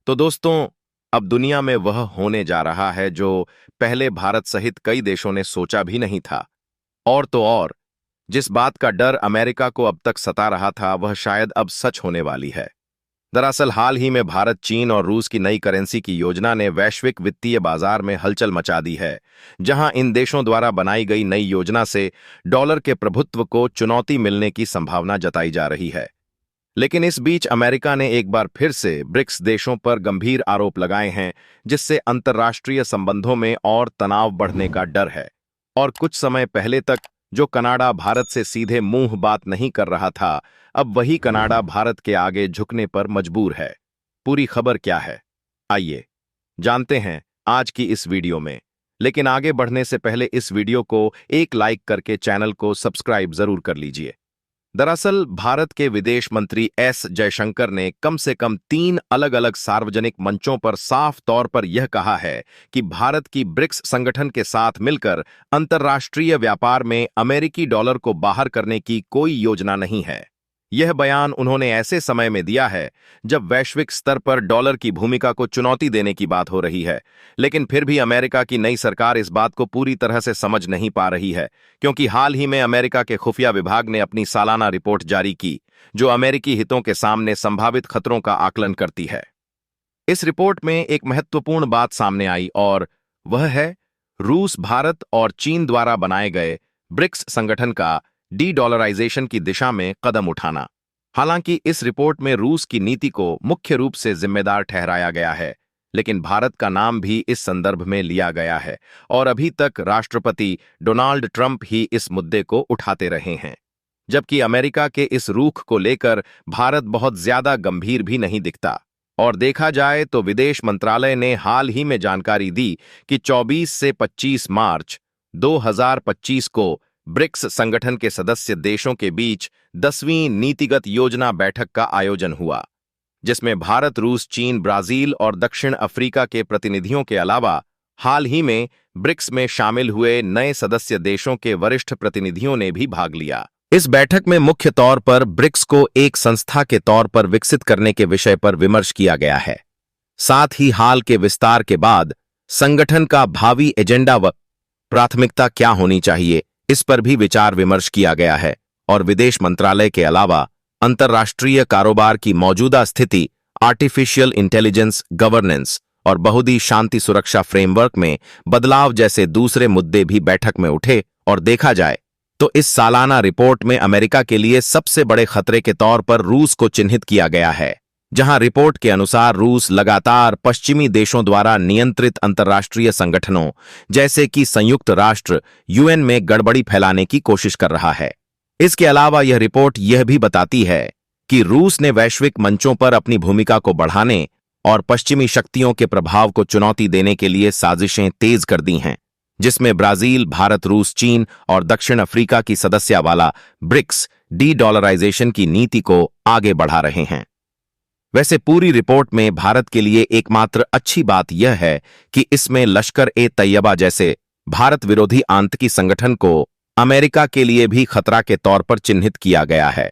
तो दोस्तों, अब दुनिया में वह होने जा रहा है जो पहले भारत सहित कई देशों ने सोचा भी नहीं था। और तो और, जिस बात का डर अमेरिका को अब तक सता रहा था वह शायद अब सच होने वाली है। दरअसल हाल ही में भारत, चीन और रूस की नई करेंसी की योजना ने वैश्विक वित्तीय बाजार में हलचल मचा दी है, जहां इन देशों द्वारा बनाई गई नई योजना से डॉलर के प्रभुत्व को चुनौती मिलने की संभावना जताई जा रही है। लेकिन इस बीच अमेरिका ने एक बार फिर से ब्रिक्स देशों पर गंभीर आरोप लगाए हैं, जिससे अंतर्राष्ट्रीय संबंधों में और तनाव बढ़ने का डर है। और कुछ समय पहले तक जो कनाडा भारत से सीधे मुंह बात नहीं कर रहा था, अब वही कनाडा भारत के आगे झुकने पर मजबूर है। पूरी खबर क्या है, आइए जानते हैं आज की इस वीडियो में। लेकिन आगे बढ़ने से पहले इस वीडियो को एक लाइक करके चैनल को सब्सक्राइब जरूर कर लीजिए। दरअसल भारत के विदेश मंत्री एस जयशंकर ने कम से कम 3 अलग-अलग सार्वजनिक मंचों पर साफ तौर पर यह कहा है कि भारत की ब्रिक्स संगठन के साथ मिलकर अंतर्राष्ट्रीय व्यापार में अमेरिकी डॉलर को बाहर करने की कोई योजना नहीं है। यह बयान उन्होंने ऐसे समय में दिया है जब वैश्विक स्तर पर डॉलर की भूमिका को चुनौती देने की बात हो रही है। लेकिन फिर भी अमेरिका की नई सरकार इस बात को पूरी तरह से समझ नहीं पा रही है, क्योंकि हाल ही में अमेरिका के खुफिया विभाग ने अपनी सालाना रिपोर्ट जारी की, जो अमेरिकी हितों के सामने संभावित खतरों का आकलन करती है। इस रिपोर्ट में एक महत्वपूर्ण बात सामने आई और वह है रूस, भारत और चीन द्वारा बनाए गए ब्रिक्स संगठन का डी-डॉलराइजेशन की दिशा में कदम उठाना। हालांकि इस रिपोर्ट में रूस की नीति को मुख्य रूप से जिम्मेदार ठहराया गया है, लेकिन भारत का नाम भी इस संदर्भ में लिया गया है और अभी तक राष्ट्रपति डोनाल्ड ट्रंप ही इस मुद्दे को उठाते रहे हैं। जबकि अमेरिका के इस रुख को लेकर भारत बहुत ज्यादा गंभीर भी नहीं दिखता। और देखा जाए तो विदेश मंत्रालय ने हाल ही में जानकारी दी कि 24 से 25 मार्च 2025 को ब्रिक्स संगठन के सदस्य देशों के बीच 10वीं नीतिगत योजना बैठक का आयोजन हुआ, जिसमें भारत, रूस, चीन, ब्राजील और दक्षिण अफ्रीका के प्रतिनिधियों के अलावा हाल ही में ब्रिक्स में शामिल हुए नए सदस्य देशों के वरिष्ठ प्रतिनिधियों ने भी भाग लिया। इस बैठक में मुख्य तौर पर ब्रिक्स को एक संस्था के तौर पर विकसित करने के विषय पर विमर्श किया गया है। साथ ही हाल के विस्तार के बाद संगठन का भावी एजेंडा व प्राथमिकता क्या होनी चाहिए, इस पर भी विचार विमर्श किया गया है। और विदेश मंत्रालय के अलावा अंतर्राष्ट्रीय कारोबार की मौजूदा स्थिति, आर्टिफिशियल इंटेलिजेंस, गवर्नेंस और बहुदी शांति सुरक्षा फ्रेमवर्क में बदलाव जैसे दूसरे मुद्दे भी बैठक में उठे। और देखा जाए तो इस सालाना रिपोर्ट में अमेरिका के लिए सबसे बड़े खतरे के तौर पर रूस को चिन्हित किया गया है, जहां रिपोर्ट के अनुसार रूस लगातार पश्चिमी देशों द्वारा नियंत्रित अंतर्राष्ट्रीय संगठनों जैसे कि संयुक्त राष्ट्र यूएन में गड़बड़ी फैलाने की कोशिश कर रहा है। इसके अलावा यह रिपोर्ट यह भी बताती है कि रूस ने वैश्विक मंचों पर अपनी भूमिका को बढ़ाने और पश्चिमी शक्तियों के प्रभाव को चुनौती देने के लिए साजिशें तेज कर दी हैं, जिसमें ब्राजील, भारत, रूस, चीन और दक्षिण अफ्रीका की सदस्य वाला ब्रिक्स डी-डॉलराइजेशन की नीति को आगे बढ़ा रहे हैं। वैसे पूरी रिपोर्ट में भारत के लिए एकमात्र अच्छी बात यह है कि इसमें लश्कर-ए-तैयबा जैसे भारत विरोधी आतंकी संगठन को अमेरिका के लिए भी खतरा के तौर पर चिन्हित किया गया है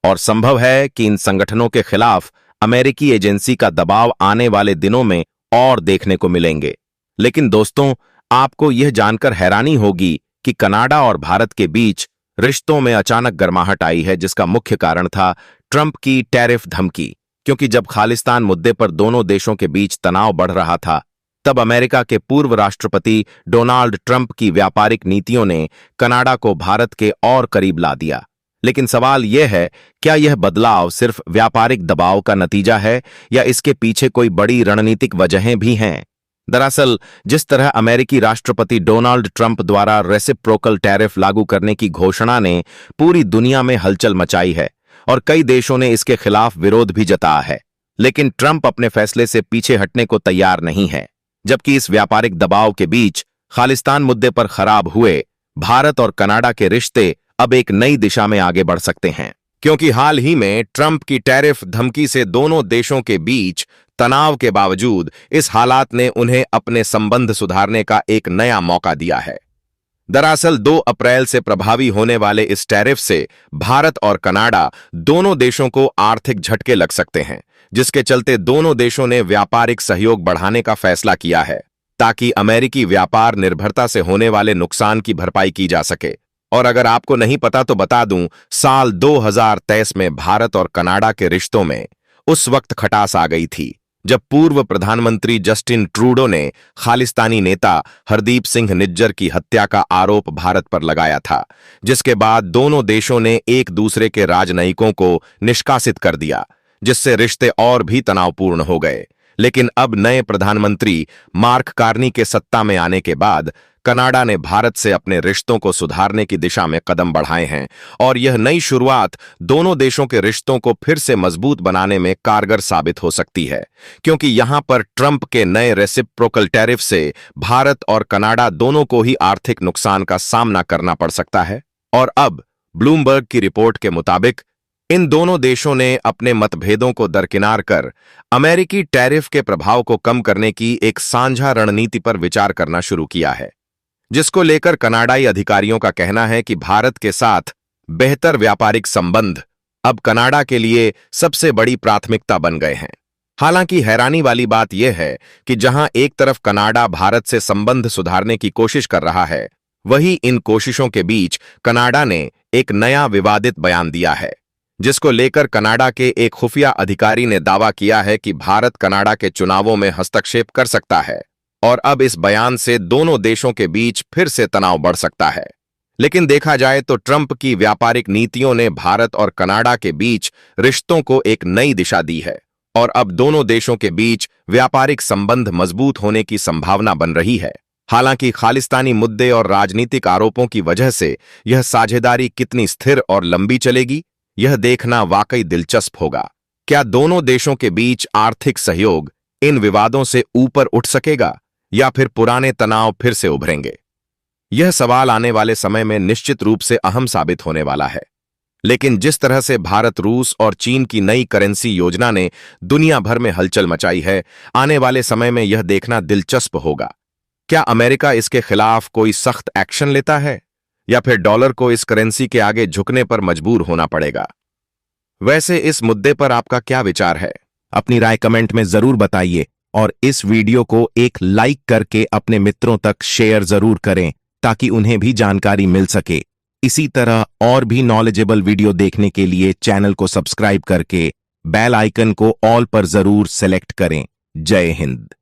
और संभव है कि इन संगठनों के खिलाफ अमेरिकी एजेंसी का दबाव आने वाले दिनों में और देखने को मिलेंगे। लेकिन दोस्तों, आपको यह जानकर हैरानी होगी कि कनाडा और भारत के बीच रिश्तों में अचानक गर्माहट आई है, जिसका मुख्य कारण था ट्रंप की टैरिफ धमकी। क्योंकि जब खालिस्तान मुद्दे पर दोनों देशों के बीच तनाव बढ़ रहा था, तब अमेरिका के पूर्व राष्ट्रपति डोनाल्ड ट्रंप की व्यापारिक नीतियों ने कनाडा को भारत के और करीब ला दिया। लेकिन सवाल यह है, क्या यह बदलाव सिर्फ व्यापारिक दबाव का नतीजा है या इसके पीछे कोई बड़ी रणनीतिक वजहें भी हैं? दरअसल जिस तरह अमेरिकी राष्ट्रपति डोनाल्ड ट्रंप द्वारा रेसिप्रोकल टैरिफ लागू करने की घोषणा ने पूरी दुनिया में हलचल मचाई है और कई देशों ने इसके खिलाफ विरोध भी जताया है, लेकिन ट्रंप अपने फैसले से पीछे हटने को तैयार नहीं है। जबकि इस व्यापारिक दबाव के बीच खालिस्तान मुद्दे पर खराब हुए भारत और कनाडा के रिश्ते अब एक नई दिशा में आगे बढ़ सकते हैं, क्योंकि हाल ही में ट्रंप की टैरिफ धमकी से दोनों देशों के बीच तनाव के बावजूद इस हालात ने उन्हें अपने संबंध सुधारने का एक नया मौका दिया है। दरअसल 2 अप्रैल से प्रभावी होने वाले इस टैरिफ से भारत और कनाडा दोनों देशों को आर्थिक झटके लग सकते हैं, जिसके चलते दोनों देशों ने व्यापारिक सहयोग बढ़ाने का फैसला किया है ताकि अमेरिकी व्यापार निर्भरता से होने वाले नुकसान की भरपाई की जा सके। और अगर आपको नहीं पता तो बता दूं, साल 2023 में भारत और कनाडा के रिश्तों में उस वक्त खटास आ गई थी जब पूर्व प्रधानमंत्री जस्टिन ट्रूडो ने खालिस्तानी नेता हरदीप सिंह निज्जर की हत्या का आरोप भारत पर लगाया था, जिसके बाद दोनों देशों ने एक दूसरे के राजनयिकों को निष्कासित कर दिया, जिससे रिश्ते और भी तनावपूर्ण हो गए। लेकिन अब नए प्रधानमंत्री मार्क कार्नी के सत्ता में आने के बाद कनाडा ने भारत से अपने रिश्तों को सुधारने की दिशा में कदम बढ़ाए हैं और यह नई शुरुआत दोनों देशों के रिश्तों को फिर से मजबूत बनाने में कारगर साबित हो सकती है, क्योंकि यहां पर ट्रंप के नए रेसिप्रोकल टैरिफ से भारत और कनाडा दोनों को ही आर्थिक नुकसान का सामना करना पड़ सकता है। और अब ब्लूमबर्ग की रिपोर्ट के मुताबिक इन दोनों देशों ने अपने मतभेदों को दरकिनार कर अमेरिकी टैरिफ के प्रभाव को कम करने की एक साझा रणनीति पर विचार करना शुरू किया है, जिसको लेकर कनाडाई अधिकारियों का कहना है कि भारत के साथ बेहतर व्यापारिक संबंध अब कनाडा के लिए सबसे बड़ी प्राथमिकता बन गए हैं। हालांकि हैरानी वाली बात यह है कि जहां एक तरफ कनाडा भारत से संबंध सुधारने की कोशिश कर रहा है, वहीं इन कोशिशों के बीच कनाडा ने एक नया विवादित बयान दिया है, जिसको लेकर कनाडा के एक खुफिया अधिकारी ने दावा किया है कि भारत कनाडा के चुनावों में हस्तक्षेप कर सकता है और अब इस बयान से दोनों देशों के बीच फिर से तनाव बढ़ सकता है। लेकिन देखा जाए तो ट्रंप की व्यापारिक नीतियों ने भारत और कनाडा के बीच रिश्तों को एक नई दिशा दी है और अब दोनों देशों के बीच व्यापारिक संबंध मजबूत होने की संभावना बन रही है। हालांकि खालिस्तानी मुद्दे और राजनीतिक आरोपों की वजह से यह साझेदारी कितनी स्थिर और लंबी चलेगी, यह देखना वाकई दिलचस्प होगा। क्या दोनों देशों के बीच आर्थिक सहयोग इन विवादों से ऊपर उठ सकेगा या फिर पुराने तनाव फिर से उभरेंगे? यह सवाल आने वाले समय में निश्चित रूप से अहम साबित होने वाला है। लेकिन जिस तरह से भारत, रूस और चीन की नई करेंसी योजना ने दुनिया भर में हलचल मचाई है, आने वाले समय में यह देखना दिलचस्प होगा। क्या अमेरिका इसके खिलाफ कोई सख्त एक्शन लेता है या फिर डॉलर को इस करेंसी के आगे झुकने पर मजबूर होना पड़ेगा? वैसे इस मुद्दे पर आपका क्या विचार है? अपनी राय कमेंट में जरूर बताइए और इस वीडियो को एक लाइक करके अपने मित्रों तक शेयर जरूर करें ताकि उन्हें भी जानकारी मिल सके। इसी तरह और भी नॉलेजेबल वीडियो देखने के लिए चैनल को सब्सक्राइब करके बेल आइकन को ऑल पर जरूर सेलेक्ट करें। जय हिंद।